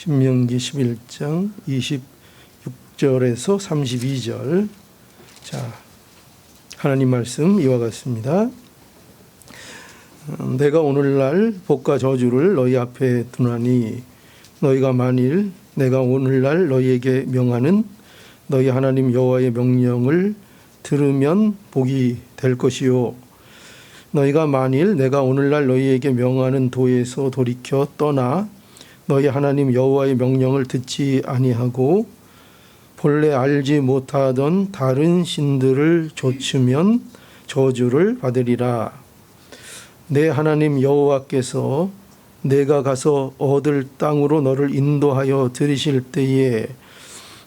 신명기 11장 26절에서 32절. 자, 하나님 말씀 이와 같습니다. 내가 오늘날 복과 저주를 너희 앞에 두나니 너희가 만일 내가 오늘날 너희에게 명하는 너희 하나님 여호와의 명령을 들으면 복이 될 것이요, 너희가 만일 내가 오늘날 너희에게 명하는 도에서 돌이켜 떠나 너희 하나님 여호와의 명령을 듣지 아니하고 본래 알지 못하던 다른 신들을 좇으면 저주를 받으리라. 내 하나님 여호와께서 내가 가서 얻을 땅으로 너를 인도하여 들이실 때에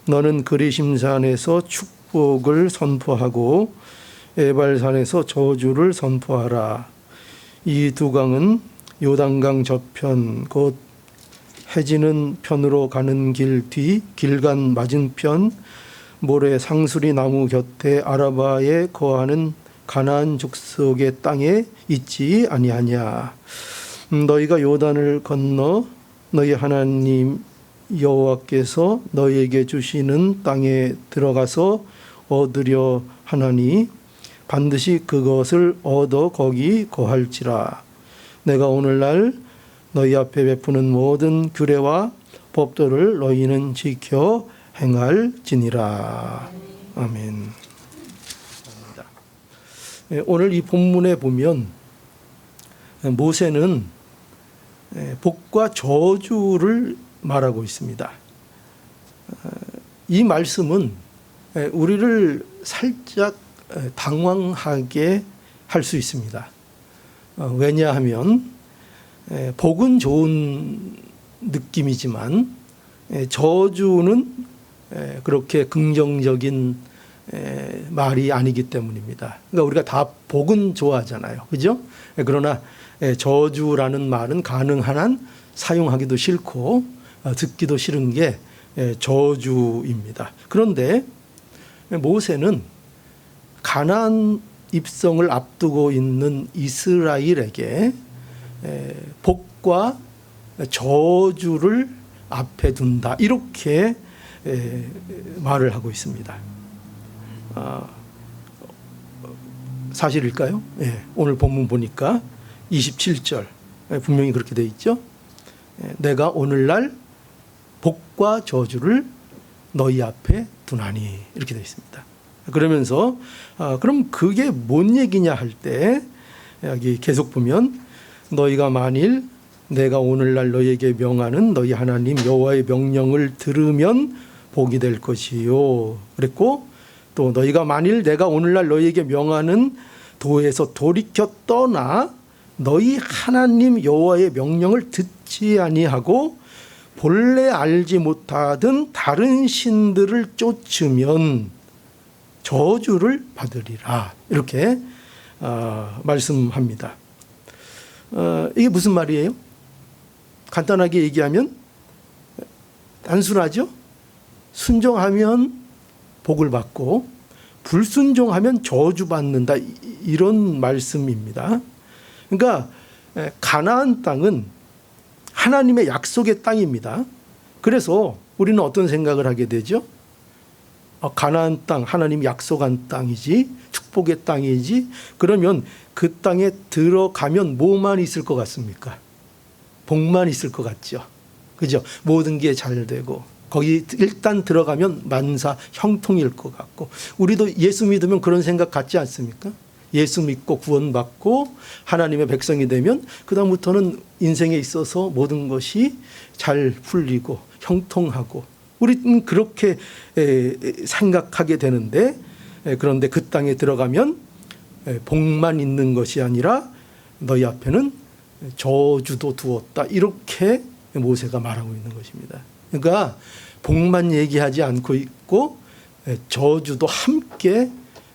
너는 그리심산에서 축복을 선포하고 에발산에서 저주를 선포하라. 이 두 강은 요단강 저편 곧 해지는 편으로 가는 길 뒤 길간 맞은편 모래 상수리 나무 곁에 아라바에 거하는 가나안 족속의 땅에 있지 아니하냐. 너희가 요단을 건너 너희 하나님 여호와께서 너희에게 주시는 땅에 들어가서 얻으려 하나니 반드시 그것을 얻어 거기 거할지라. 내가 오늘날 너희 앞에 베푸는 모든 규례와 법도를 너희는 지켜 행할지니라. 아멘. 오늘 이 본문에 보면 모세는 복과 저주를 말하고 있습니다. 이 말씀은 우리를 살짝 당황하게 할 수 있습니다. 왜냐하면 복은 좋은 느낌이지만 저주는 그렇게 긍정적인 말이 아니기 때문입니다. 그러니까 우리가 다 복은 좋아하잖아요, 그죠? 그러나 저주라는 말은 가능한 한 사용하기도 싫고 듣기도 싫은 게 저주입니다. 그런데 모세는 가나안 입성을 앞두고 있는 이스라엘에게 복과 저주를 앞에 둔다, 이렇게 말을 하고 있습니다. 사실일까요? 오늘 본문 보니까 27절 분명히 그렇게 되어 있죠. 내가 오늘날 복과 저주를 너희 앞에 두나니, 이렇게 되어 있습니다. 그러면서 그럼 그게 뭔 얘기냐 할 때 여기 계속 보면 너희가 만일 내가 오늘날 너희에게 명하는 너희 하나님 여호와의 명령을 들으면 복이 될 것이요, 그랬고 또 너희가 만일 내가 오늘날 너희에게 명하는 도에서 돌이켜 떠나 너희 하나님 여호와의 명령을 듣지 아니하고 본래 알지 못하던 다른 신들을 쫓으면 저주를 받으리라, 이렇게 말씀합니다. 이게 무슨 말이에요? 간단하게 얘기하면 단순하죠. 순종하면 복을 받고 불순종하면 저주받는다, 이런 말씀입니다. 그러니까 가나안 땅은 하나님의 약속의 땅입니다. 그래서 우리는 어떤 생각을 하게 되죠? 가나안 땅, 하나님 약속한 땅이지, 축복의 땅이지, 그러면 그 땅에 들어가면 뭐만 있을 것 같습니까? 복만 있을 것 같죠, 그죠? 모든 게 잘 되고 거기 일단 들어가면 만사 형통일 것 같고, 우리도 예수 믿으면 그런 생각 갖지 않습니까? 예수 믿고 구원받고 하나님의 백성이 되면 그 다음부터는 인생에 있어서 모든 것이 잘 풀리고 형통하고, 우리는 그렇게 생각하게 되는데, 그런데 그 땅에 들어가면 복만 있는 것이 아니라 너희 앞에는 저주도 두었다, 이렇게 모세가 말하고 있는 것입니다. 그러니까 복만 얘기하지 않고 있고 저주도 함께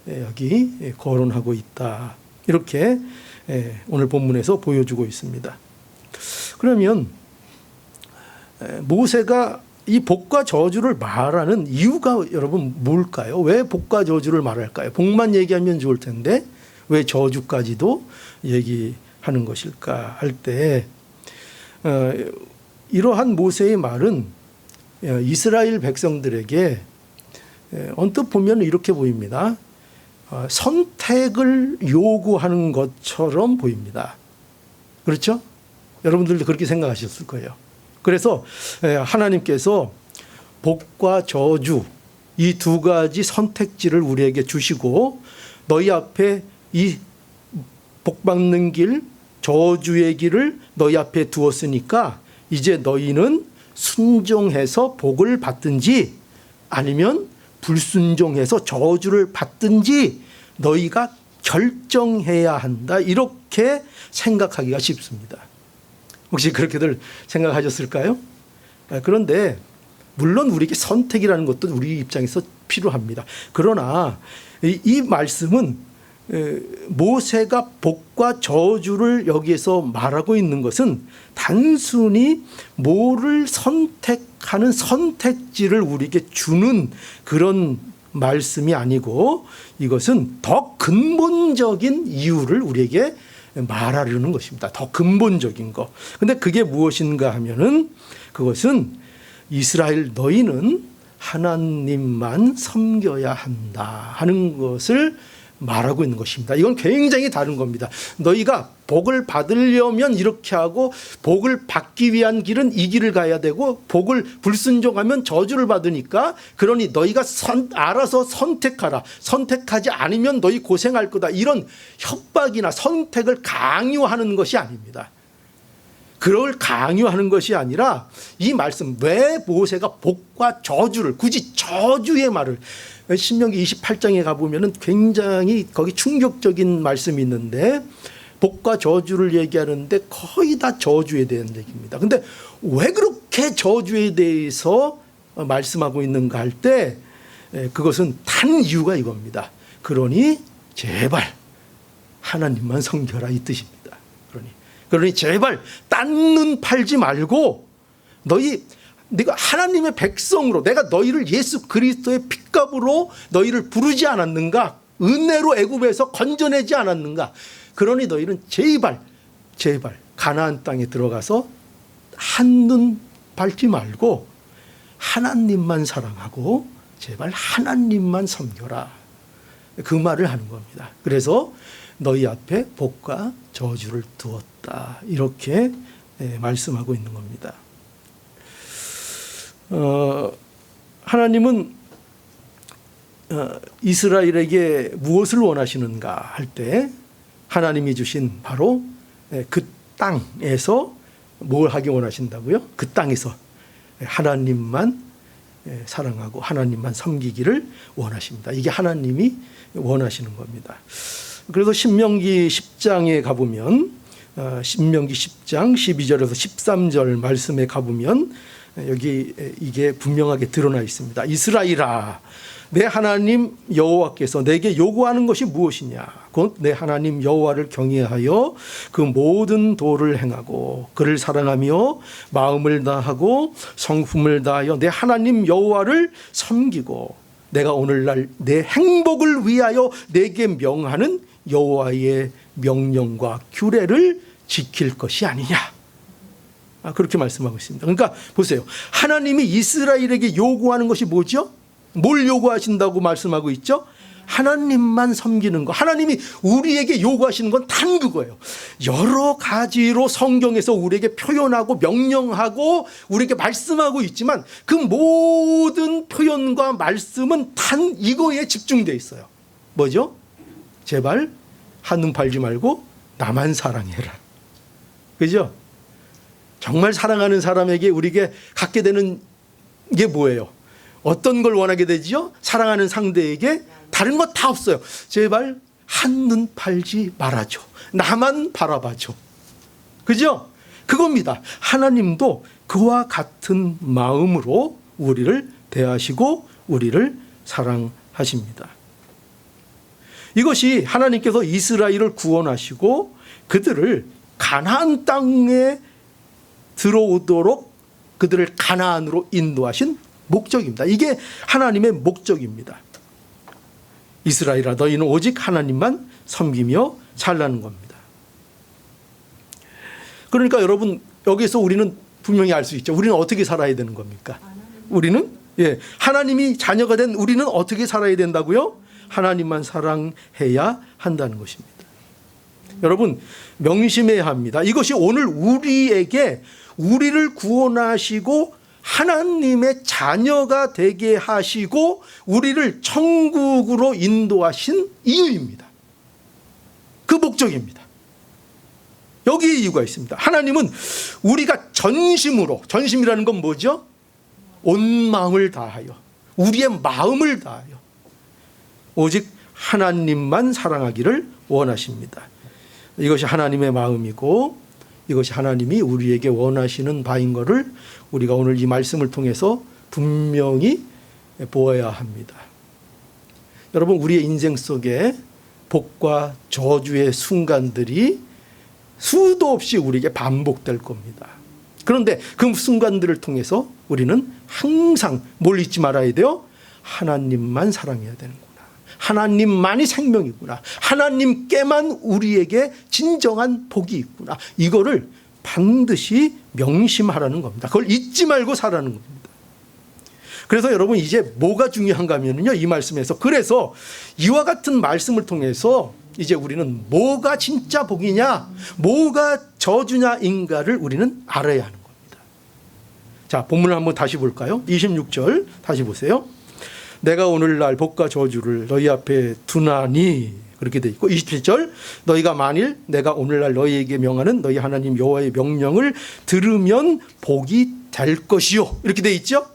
여기 거론하고 있다, 이렇게 오늘 본문에서 보여주고 있습니다. 그러면 모세가 이 복과 저주를 말하는 이유가 여러분 뭘까요? 왜 복과 저주를 말할까요? 복만 얘기하면 좋을 텐데 왜 저주까지도 얘기하는 것일까 할 때 이러한 모세의 말은 이스라엘 백성들에게 언뜻 보면 이렇게 보입니다. 선택을 요구하는 것처럼 보입니다. 그렇죠? 여러분들도 그렇게 생각하셨을 거예요. 그래서 하나님께서 복과 저주 이 두 가지 선택지를 우리에게 주시고 너희 앞에 이 복받는 길, 저주의 길을 너희 앞에 두었으니까 이제 너희는 순종해서 복을 받든지 아니면 불순종해서 저주를 받든지 너희가 결정해야 한다. 이렇게 생각하기가 쉽습니다. 혹시 그렇게들 생각하셨을까요? 그런데 물론 우리에게 선택이라는 것도 우리 입장에서 필요합니다. 그러나 이 말씀은 모세가 복과 저주를 여기에서 말하고 있는 것은 단순히 뭐를 선택하는 선택지를 우리에게 주는 그런 말씀이 아니고 이것은 더 근본적인 이유를 우리에게 말하려는 것입니다. 더 근본적인 거. 근데 그게 무엇인가 하면은 그것은 이스라엘 너희는 하나님만 섬겨야 한다 하는 것을 말하고 있는 것입니다. 이건 굉장히 다른 겁니다. 너희가 복을 받으려면 이렇게 하고 복을 받기 위한 길은 이 길을 가야 되고 복을 불순종하면 저주를 받으니까 그러니 너희가 알아서 선택하라. 선택하지 않으면 너희 고생할 거다. 이런 협박이나 선택을 강요하는 것이 아닙니다. 그걸 강요하는 것이 아니라 이 말씀 왜 모세가 복과 저주를 굳이 저주의 말을 신명기 28장에 가보면 굉장히 거기 충격적인 말씀이 있는데 복과 저주를 얘기하는데 거의 다 저주에 대한 얘기입니다. 근데 왜 그렇게 저주에 대해서 말씀하고 있는가 할 때 그것은 단 이유가 이겁니다. 그러니 제발 하나님만 섬겨라 이 뜻입니다. 그러니 제발 딴 눈 팔지 말고 내가 하나님의 백성으로 내가 너희를 예수 그리스도의 핏값으로 너희를 부르지 않았는가? 은혜로 애굽에서 건져내지 않았는가? 그러니 너희는 제발 가나안 땅에 들어가서 한눈 팔지 말고 하나님만 사랑하고 제발 하나님만 섬겨라. 그 말을 하는 겁니다. 그래서 너희 앞에 복과 저주를 두었다. 이렇게 말씀하고 있는 겁니다. 하나님은 이스라엘에게 무엇을 원하시는가 할 때 하나님이 주신 바로 그 땅에서 뭘 하기 원하신다고요? 그 땅에서 하나님만 사랑하고 하나님만 섬기기를 원하십니다. 이게 하나님이 원하시는 겁니다. 그래서 신명기 10장에 가보면 신명기 10장 12절에서 13절 말씀에 가보면 여기 이게 분명하게 드러나 있습니다. 이스라엘아 내 하나님 여호와께서 내게 요구하는 것이 무엇이냐 곧 내 하나님 여호와를 경외하여 그 모든 도를 행하고 그를 사랑하며 마음을 다하고 성품을 다하여 내 하나님 여호와를 섬기고 내가 오늘날 내 행복을 위하여 내게 명하는 여호와의 명령과 규례를 지킬 것이 아니냐. 그렇게 말씀하고 있습니다. 그러니까 보세요. 하나님이 이스라엘에게 요구하는 것이 뭐죠? 뭘 요구하신다고 말씀하고 있죠? 하나님만 섬기는 거. 하나님이 우리에게 요구하시는 건 단 그거예요. 여러 가지로 성경에서 우리에게 표현하고 명령하고 우리에게 말씀하고 있지만 그 모든 표현과 말씀은 단 이거에 집중되어 있어요. 뭐죠? 제발 한눈 팔지 말고 나만 사랑해라. 그죠? 정말 사랑하는 사람에게 우리에게 갖게 되는 게 뭐예요? 어떤 걸 원하게 되지요? 사랑하는 상대에게 다른 거 다 없어요. 제발 한눈 팔지 말아줘. 나만 바라봐줘. 그죠? 그겁니다. 하나님도 그와 같은 마음으로 우리를 대하시고 우리를 사랑하십니다. 이것이 하나님께서 이스라엘을 구원하시고 그들을 가나안 땅에 들어오도록 그들을 가나안으로 인도하신 목적입니다. 이게 하나님의 목적입니다. 이스라엘아 너희는 오직 하나님만 섬기며 살라는 겁니다. 그러니까 여러분 여기서 우리는 분명히 알 수 있죠. 우리는 어떻게 살아야 되는 겁니까? 우리는 하나님이 자녀가 된 우리는 어떻게 살아야 된다고요? 하나님만 사랑해야 한다는 것입니다. 여러분, 명심해야 합니다. 이것이 오늘 우리에게 우리를 구원하시고 하나님의 자녀가 되게 하시고 우리를 천국으로 인도하신 이유입니다. 그 목적입니다. 여기에 이유가 있습니다. 하나님은 우리가 전심이라는 건 뭐죠? 온 마음을 다하여, 우리의 마음을 다하여 오직 하나님만 사랑하기를 원하십니다. 이것이 하나님의 마음이고 이것이 하나님이 우리에게 원하시는 바인 것을 우리가 오늘 이 말씀을 통해서 분명히 보아야 합니다. 여러분, 우리의 인생 속에 복과 저주의 순간들이 수도 없이 우리에게 반복될 겁니다. 그런데 그 순간들을 통해서 우리는 항상 뭘 잊지 말아야 돼요? 하나님만 사랑해야 되는구나. 하나님만이 생명이구나. 하나님께만 우리에게 진정한 복이 있구나. 이거를 반드시 명심하라는 겁니다. 그걸 잊지 말고 살라는 겁니다. 그래서 여러분, 이제 뭐가 중요한가 하면요, 이 말씀에서 그래서 이와 같은 말씀을 통해서 이제 우리는 뭐가 진짜 복이냐, 뭐가 저주냐인가를 우리는 알아야 하는 겁니다. 자, 본문을 한번 다시 볼까요? 26절 다시 보세요. 내가 오늘날 복과 저주를 너희 앞에 두나니, 그렇게 돼 있고 27절 너희가 만일 내가 오늘날 너희에게 명하는 너희 하나님 여호와의 명령을 들으면 복이 될 것이요, 이렇게 돼 있죠.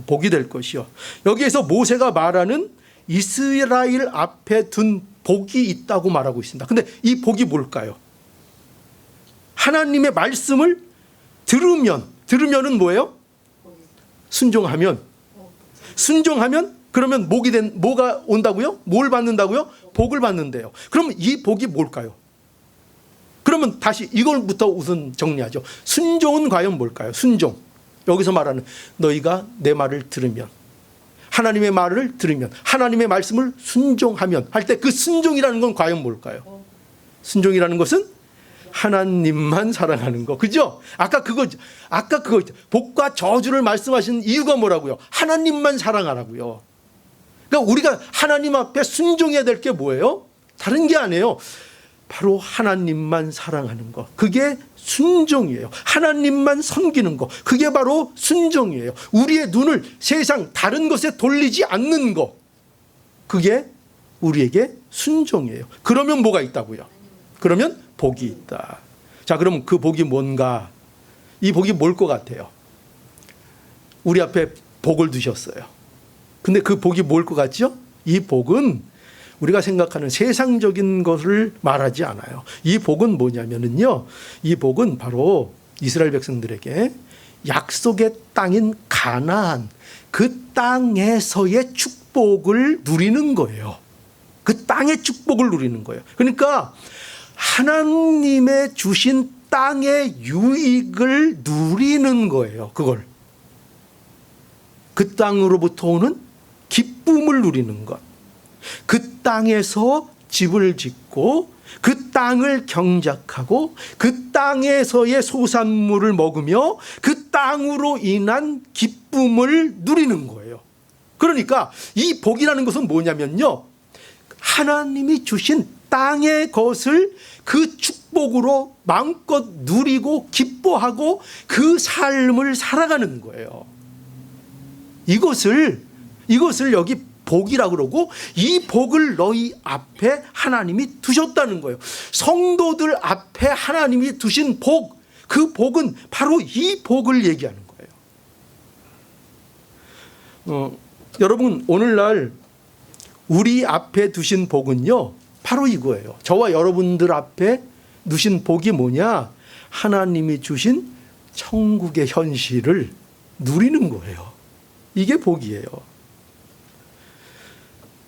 복이 될 것이요. 여기에서 모세가 말하는 이스라엘 앞에 둔 복이 있다고 말하고 있습니다. 근데 이 복이 뭘까요? 하나님의 말씀을 들으면은 뭐예요? 순종하면 그러면 뭐가 온다고요? 뭘 받는다고요? 복을 받는데요. 그러면 이 복이 뭘까요? 그러면 다시 이걸부터 우선 정리하죠. 순종은 과연 뭘까요? 순종. 여기서 말하는 너희가 내 말을 들으면, 하나님의 말을 들으면, 하나님의 말씀을 순종하면 할 때 그 순종이라는 건 과연 뭘까요? 순종이라는 것은 하나님만 사랑하는 거, 그죠? 아까 그거 복과 저주를 말씀하신 이유가 뭐라고요? 하나님만 사랑하라고요. 그러니까 우리가 하나님 앞에 순종해야 될 게 뭐예요? 다른 게 아니에요. 바로 하나님만 사랑하는 거, 그게 순종이에요. 하나님만 섬기는 거, 그게 바로 순종이에요. 우리의 눈을 세상 다른 것에 돌리지 않는 거, 그게 우리에게 순종이에요. 그러면 뭐가 있다고요? 그러면 복이 있다. 자, 그럼 그 복이 뭔가? 이 복이 뭘 것 같아요? 우리 앞에 복을 두셨어요. 근데 그 복이 뭘 것 같죠? 이 복은 우리가 생각하는 세상적인 것을 말하지 않아요. 이 복은 뭐냐면요, 이 복은 바로 이스라엘 백성들에게 약속의 땅인 가나안, 그 땅에서의 축복을 누리는 거예요. 그 땅의 축복을 누리는 거예요. 그러니까 하나님의 주신 땅의 유익을 누리는 거예요. 그걸 그 땅으로부터 오는 기쁨을 누리는 것, 그 땅에서 집을 짓고 그 땅을 경작하고 그 땅에서의 소산물을 먹으며 그 땅으로 인한 기쁨을 누리는 거예요. 그러니까 이 복이라는 것은 뭐냐면요, 하나님이 주신 땅의 것을 그 축복으로 마음껏 누리고 기뻐하고 그 삶을 살아가는 거예요. 이것을 여기 복이라고 그러고, 이 복을 너희 앞에 하나님이 두셨다는 거예요. 성도들 앞에 하나님이 두신 복, 그 복은 바로 이 복을 얘기하는 거예요. 여러분, 오늘날 우리 앞에 두신 복은요, 바로 이거예요. 저와 여러분들 앞에 두신 복이 뭐냐? 하나님이 주신 천국의 현실을 누리는 거예요. 이게 복이에요.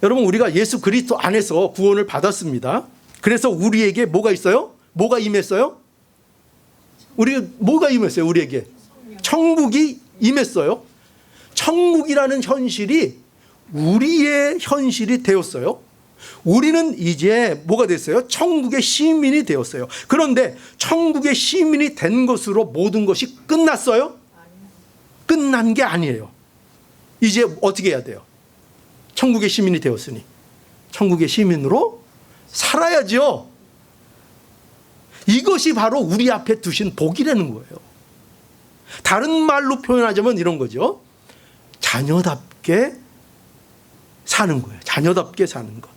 여러분, 우리가 예수 그리스도 안에서 구원을 받았습니다. 그래서 우리에게 뭐가 있어요? 뭐가 임했어요? 뭐가 임했어요? 우리에게 천국이 임했어요. 천국이라는 현실이 우리의 현실이 되었어요. 우리는 이제 뭐가 됐어요? 천국의 시민이 되었어요. 그런데 천국의 시민이 된 것으로 모든 것이 끝났어요? 끝난 게 아니에요. 이제 어떻게 해야 돼요? 천국의 시민이 되었으니 천국의 시민으로 살아야죠. 이것이 바로 우리 앞에 두신 복이라는 거예요. 다른 말로 표현하자면 이런 거죠. 자녀답게 사는 거예요. 자녀답게 사는 것.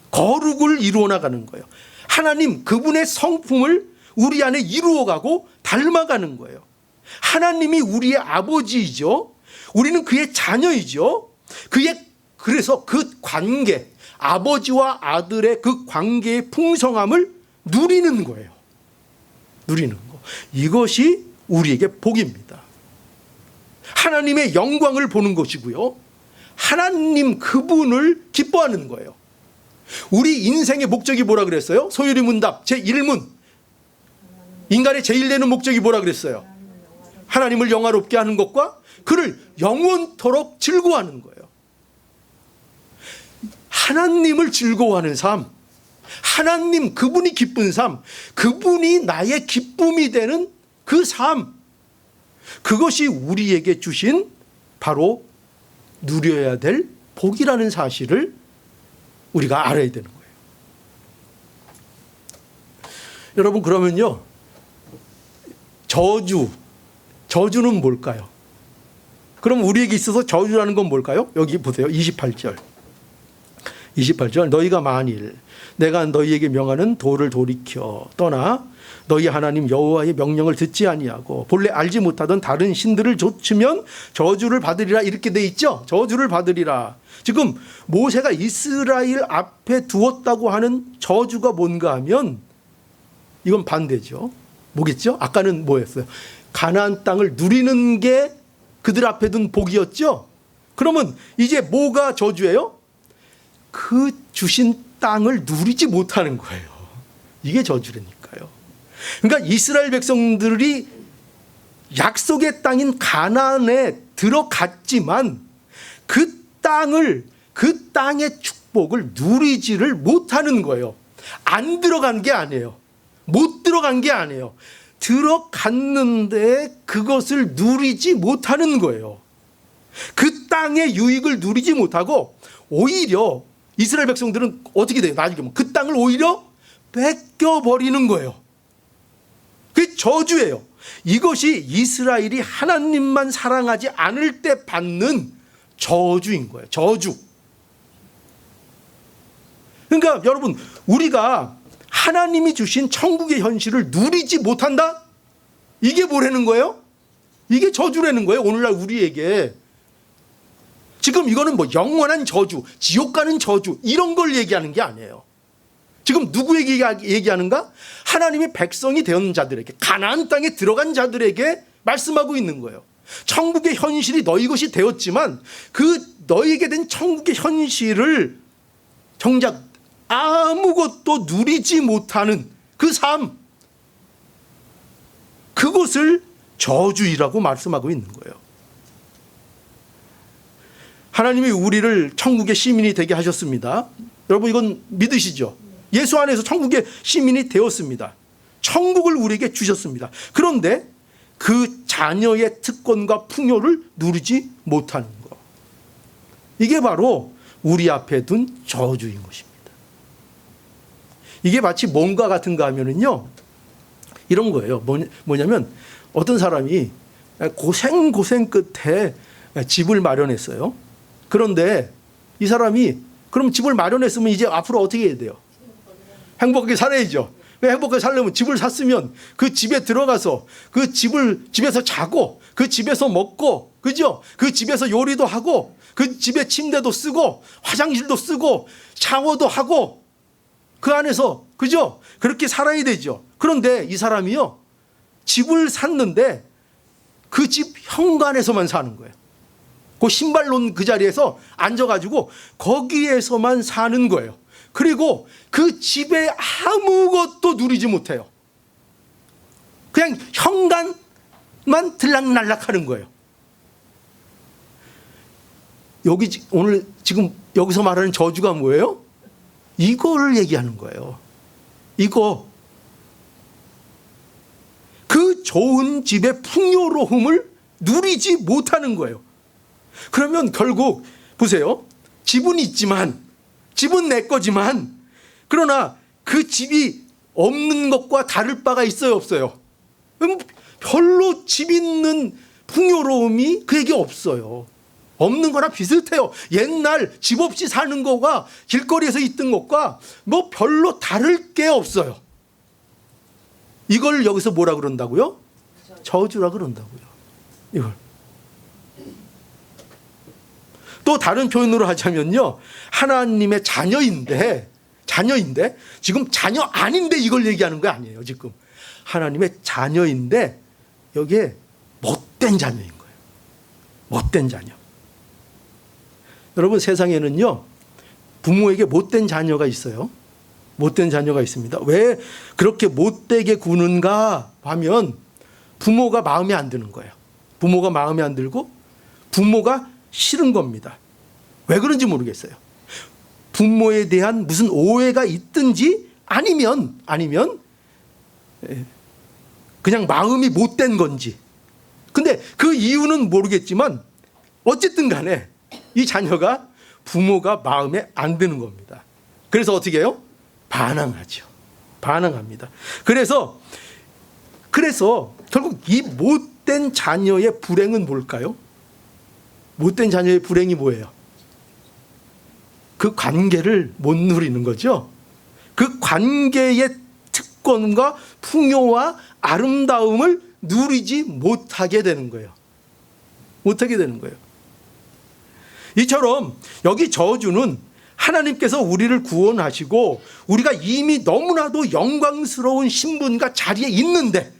거룩을 이루어 나가는 거예요. 하나님 그분의 성품을 우리 안에 이루어가고 닮아가는 거예요. 하나님이 우리의 아버지이죠. 우리는 그의 자녀이죠. 그래서 그 관계, 아버지와 아들의 그 관계의 풍성함을 누리는 거예요. 누리는 거. 이것이 우리에게 복입니다. 하나님의 영광을 보는 것이고요. 하나님 그분을 기뻐하는 거예요. 우리 인생의 목적이 뭐라 그랬어요? 소율이 문답 제1문. 인간의 제일 되는 목적이 뭐라 그랬어요? 하나님을 영화롭게 하는 것과 그를 영원토록 즐거워하는 거예요. 하나님을 즐거워하는 삶, 하나님 그분이 기쁜 삶, 그분이 나의 기쁨이 되는 그 삶, 그것이 우리에게 주신 바로 누려야 될 복이라는 사실을 우리가 알아야 되는 거예요. 여러분, 그러면요, 저주는 뭘까요? 그럼 우리에게 있어서 저주라는 건 뭘까요? 여기 보세요. 28절 너희가 만일 내가 너희에게 명하는 도를 돌이켜 떠나 너희 하나님 여호와의 명령을 듣지 아니하고 본래 알지 못하던 다른 신들을 좇으면 저주를 받으리라, 이렇게 돼 있죠. 저주를 받으리라. 지금 모세가 이스라엘 앞에 두었다고 하는 저주가 뭔가 하면 이건 반대죠. 뭐겠죠? 아까는 뭐였어요? 가나안 땅을 누리는 게 그들 앞에 둔 복이었죠. 그러면 이제 뭐가 저주예요? 그 주신 땅을 누리지 못하는 거예요. 이게 저주라니까요. 그러니까 이스라엘 백성들이 약속의 땅인 가나안에 들어갔지만 그 땅의 축복을 누리지를 못하는 거예요. 안 들어간 게 아니에요. 못 들어간 게 아니에요. 들어갔는데 그것을 누리지 못하는 거예요. 그 땅의 유익을 누리지 못하고 오히려 이스라엘 백성들은 어떻게 돼요? 나중에 그 땅을 오히려 뺏겨버리는 거예요. 그게 저주예요. 이것이 이스라엘이 하나님만 사랑하지 않을 때 받는 저주인 거예요. 저주. 그러니까 여러분, 우리가 하나님이 주신 천국의 현실을 누리지 못한다? 이게 뭐라는 거예요? 이게 저주라는 거예요. 오늘날 우리에게. 지금 이거는 뭐 영원한 저주, 지옥 가는 저주, 이런 걸 얘기하는 게 아니에요. 지금 누구에게 얘기하는가? 하나님의 백성이 된 자들에게, 가나안 땅에 들어간 자들에게 말씀하고 있는 거예요. 천국의 현실이 너희 것이 되었지만 그 너희에게 된 천국의 현실을 정작 아무것도 누리지 못하는 그 삶, 그것을 저주이라고 말씀하고 있는 거예요. 하나님이 우리를 천국의 시민이 되게 하셨습니다. 여러분, 이건 믿으시죠? 예수 안에서 천국의 시민이 되었습니다. 천국을 우리에게 주셨습니다. 그런데 그 자녀의 특권과 풍요를 누리지 못하는 것, 이게 바로 우리 앞에 둔 저주인 것입니다. 이게 마치 뭔가 같은가 하면은요, 이런 거예요. 뭐냐면 어떤 사람이 고생 끝에 집을 마련했어요. 그런데 이 사람이 그럼 집을 마련했으면 이제 앞으로 어떻게 해야 돼요? 행복하게 살아야죠. 행복하게 살려면 집을 샀으면 그 집에 들어가서 그 집에서 자고 그 집에서 먹고, 그죠? 그 집에서 요리도 하고 그 집에 침대도 쓰고 화장실도 쓰고 샤워도 하고 그 안에서, 그죠? 그렇게 살아야 되죠. 그런데 이 사람이요, 집을 샀는데 그 집 현관에서만 사는 거예요. 그 신발 놓은 그 자리에서 앉아가지고 거기에서만 사는 거예요. 그리고 그 집에 아무것도 누리지 못해요. 그냥 현관만 들락날락 하는 거예요. 오늘 지금 여기서 말하는 저주가 뭐예요? 이거를 얘기하는 거예요. 이거. 그 좋은 집의 풍요로움을 누리지 못하는 거예요. 그러면 결국 보세요. 집은 있지만, 집은 내 거지만, 그러나 그 집이 없는 것과 다를 바가 있어요, 없어요? 별로 집 있는 풍요로움이 그에게 없어요. 없는 거나 비슷해요. 옛날 집 없이 사는 거가 길거리에서 있던 것과 뭐 별로 다를 게 없어요. 이걸 여기서 뭐라 그런다고요? 저주라 그런다고요. 이걸. 또 다른 표현으로 하자면요, 하나님의 자녀인데 지금 자녀 아닌데 이걸 얘기하는 거 아니에요. 지금 하나님의 자녀인데 여기에 못된 자녀인 거예요. 못된 자녀. 여러분, 세상에는요 부모에게 못된 자녀가 있어요. 못된 자녀가 있습니다. 왜 그렇게 못되게 구는가 하면 부모가 마음에 안 드는 거예요. 부모가 마음에 안 들고 부모가 싫은 겁니다. 왜 그런지 모르겠어요. 부모에 대한 무슨 오해가 있든지 아니면 그냥 마음이 못된 건지. 근데 그 이유는 모르겠지만 어쨌든 간에 이 자녀가 부모가 마음에 안 드는 겁니다. 그래서 어떻게 해요? 반항하죠. 반항합니다. 그래서 결국 이 못된 자녀의 불행은 뭘까요? 못된 자녀의 불행이 뭐예요? 그 관계를 못 누리는 거죠. 그 관계의 특권과 풍요와 아름다움을 누리지 못하게 되는 거예요. 못하게 되는 거예요. 이처럼 여기 저주는 하나님께서 우리를 구원하시고 우리가 이미 너무나도 영광스러운 신분과 자리에 있는데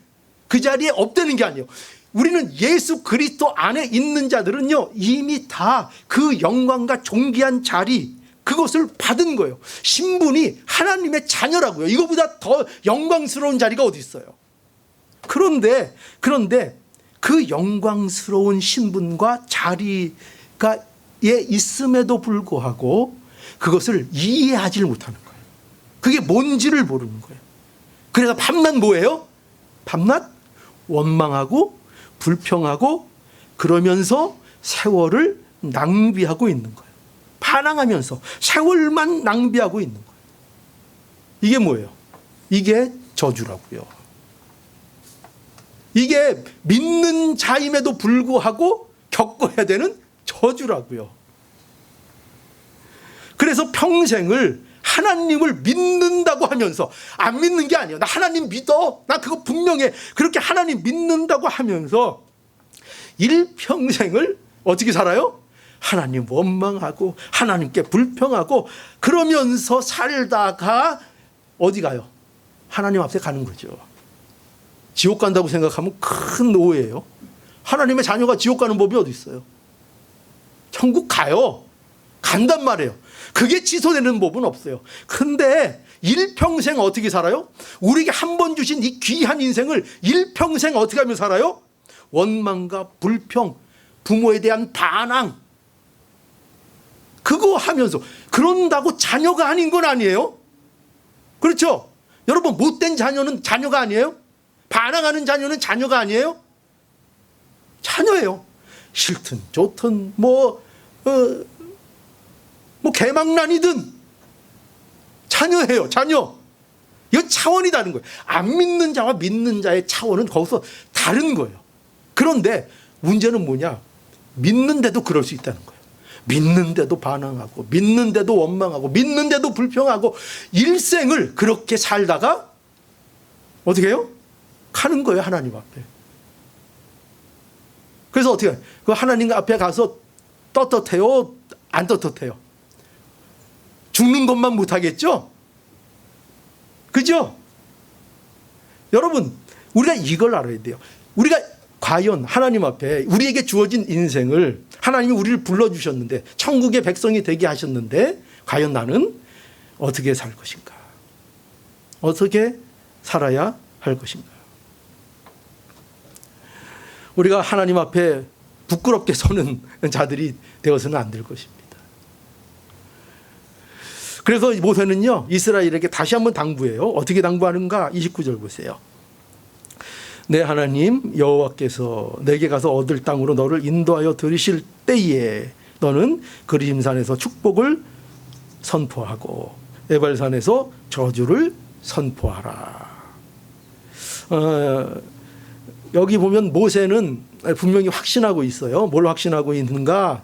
그 자리에 없다는 게 아니에요. 우리는 예수 그리스도 안에 있는 자들은요 이미 다 그 영광과 존귀한 자리, 그것을 받은 거예요. 신분이 하나님의 자녀라고요. 이거보다 더 영광스러운 자리가 어디 있어요? 그런데 그 영광스러운 신분과 자리가 있음에도 불구하고 그것을 이해하지 못하는 거예요. 그게 뭔지를 모르는 거예요. 그래서 밤낮 뭐예요? 밤낮 원망하고 불평하고 그러면서 세월을 낭비하고 있는 거예요. 반항하면서 세월만 낭비하고 있는 거예요. 이게 뭐예요? 이게 저주라고요. 이게 믿는 자임에도 불구하고 겪어야 되는 저주라고요. 그래서 평생을 하나님을 믿는다고 하면서, 안 믿는 게 아니에요. 나 하나님 믿어. 나 그거 분명해. 그렇게 하나님 믿는다고 하면서 일평생을 어떻게 살아요? 하나님 원망하고 하나님께 불평하고 그러면서 살다가 어디 가요? 하나님 앞에 가는 거죠. 지옥 간다고 생각하면 큰 오해예요. 하나님의 자녀가 지옥 가는 법이 어디 있어요? 천국 가요. 간단 말이에요. 그게 취소되는 법은 없어요. 근데 일평생 어떻게 살아요? 우리에게 한 번 주신 이 귀한 인생을 일평생 어떻게 하며 살아요? 원망과 불평, 부모에 대한 반항, 그거 하면서. 그런다고 자녀가 아닌 건 아니에요. 그렇죠? 여러분, 못된 자녀는 자녀가 아니에요? 반항하는 자녀는 자녀가 아니에요? 자녀예요. 싫든 좋든 뭐 개망난이든 자녀예요. 자녀. 이건 차원이 다른 거예요. 안 믿는 자와 믿는 자의 차원은 거기서 다른 거예요. 그런데 문제는 뭐냐? 믿는데도 그럴 수 있다는 거예요. 믿는데도 반항하고 믿는데도 원망하고 믿는데도 불평하고 일생을 그렇게 살다가 어떻게 해요? 가는 거예요. 하나님 앞에. 그래서 어떻게 해요? 그 하나님 앞에 가서 떳떳해요? 안 떳떳해요? 죽는 것만 못하겠죠? 그죠? 여러분, 우리가 이걸 알아야 돼요. 우리가 과연 하나님 앞에 우리에게 주어진 인생을, 하나님이 우리를 불러주셨는데 천국의 백성이 되게 하셨는데 과연 나는 어떻게 살 것인가? 어떻게 살아야 할 것인가? 우리가 하나님 앞에 부끄럽게 서는 자들이 되어서는 안 될 것입니다. 그래서 모세는요 이스라엘에게 다시 한번 당부해요. 어떻게 당부하는가? 29절 보세요. 내 하나님 여호와께서 내게 가서 얻을 땅으로 너를 인도하여 들이실 때에 너는 그리심산에서 축복을 선포하고 에발산에서 저주를 선포하라. 여기 보면 모세는 분명히 확신하고 있어요. 뭘 확신하고 있는가?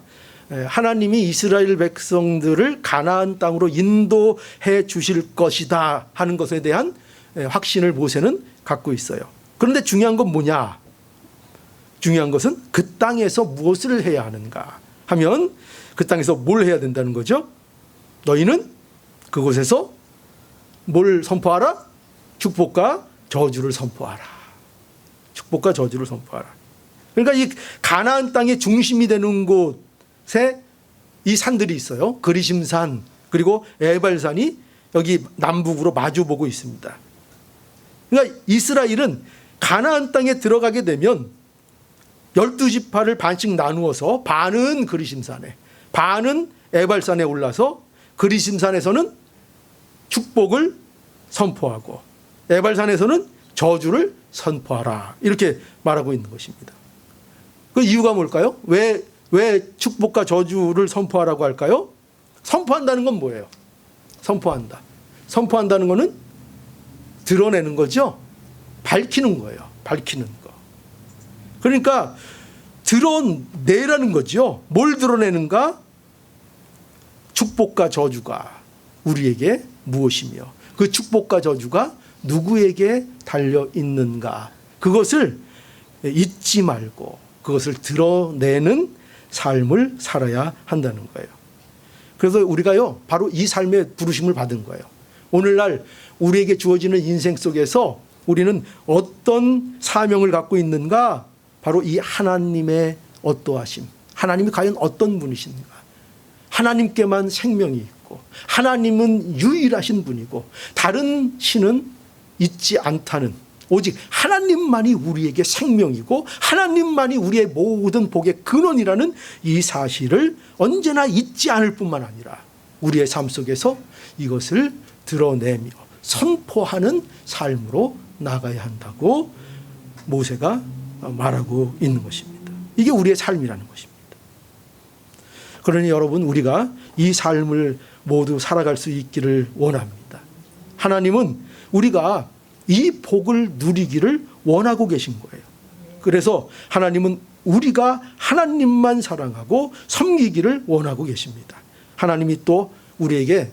하나님이 이스라엘 백성들을 가나안 땅으로 인도해 주실 것이다 하는 것에 대한 확신을 모세는 갖고 있어요. 그런데 중요한 건 뭐냐? 중요한 것은 그 땅에서 무엇을 해야 하는가 하면 그 땅에서 뭘 해야 된다는 거죠? 너희는 그곳에서 뭘 선포하라? 축복과 저주를 선포하라. 축복과 저주를 선포하라. 그러니까 이 가나안 땅의 중심이 되는 곳에 이 산들이 있어요. 그리심산 그리고 에발산이 여기 남북으로 마주보고 있습니다. 그러니까 이스라엘은 가나안 땅에 들어가게 되면 12지파를 반씩 나누어서 반은 그리심산에 반은 에발산에 올라서 그리심산에서는 축복을 선포하고 에발산에서는 저주를 선포하라 이렇게 말하고 있는 것입니다. 그 이유가 뭘까요? 왜 축복과 저주를 선포하라고 할까요? 선포한다는 건 뭐예요? 선포한다. 선포한다는 거는 드러내는 거죠. 밝히는 거예요. 밝히는 거. 그러니까 드러내라는 거죠. 뭘 드러내는가? 축복과 저주가 우리에게 무엇이며 그 축복과 저주가 누구에게 달려 있는가? 그것을 잊지 말고 그것을 드러내는 삶을 살아야 한다는 거예요. 그래서 우리가요 바로 이 삶의 부르심을 받은 거예요. 오늘날 우리에게 주어지는 인생 속에서 우리는 어떤 사명을 갖고 있는가? 바로 이 하나님의 어떠하심. 하나님이 과연 어떤 분이신가? 하나님께만 생명이 있고 하나님은 유일하신 분이고 다른 신은 있지 않다는 오직 하나님만이 우리에게 생명이고 하나님만이 우리의 모든 복의 근원이라는 이 사실을 언제나 잊지 않을 뿐만 아니라 우리의 삶 속에서 이것을 드러내며 선포하는 삶으로 나가야 한다고 모세가 말하고 있는 것입니다. 이게 우리의 삶이라는 것입니다. 그러니 여러분 우리가 이 삶을 모두 살아갈 수 있기를 원합니다. 하나님은 우리가 이 복을 누리기를 원하고 계신 거예요. 그래서 하나님은 우리가 하나님만 사랑하고 섬기기를 원하고 계십니다. 하나님이 또 우리에게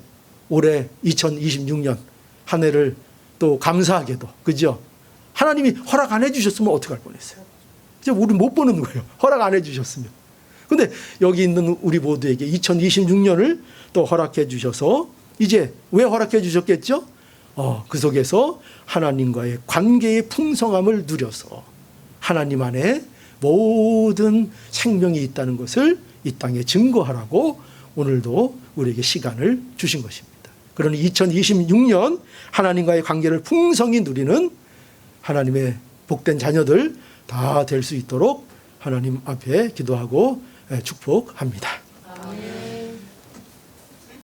올해 2026년 한 해를 또 감사하게도 그죠? 하나님이 허락 안 해주셨으면 어떡할 뻔했어요. 이제 우리 못 보는 거예요. 허락 안 해주셨으면. 근데 여기 있는 우리 모두에게 2026년을 또 허락해 주셔서 이제 왜 허락해 주셨겠죠? 그 속에서 하나님과의 관계의 풍성함을 누려서 하나님 안에 모든 생명이 있다는 것을 이 땅에 증거하라고 오늘도 우리에게 시간을 주신 것입니다. 그러니 2026년 하나님과의 관계를 풍성히 누리는 하나님의 복된 자녀들 다 될 수 있도록 하나님 앞에 기도하고 축복합니다.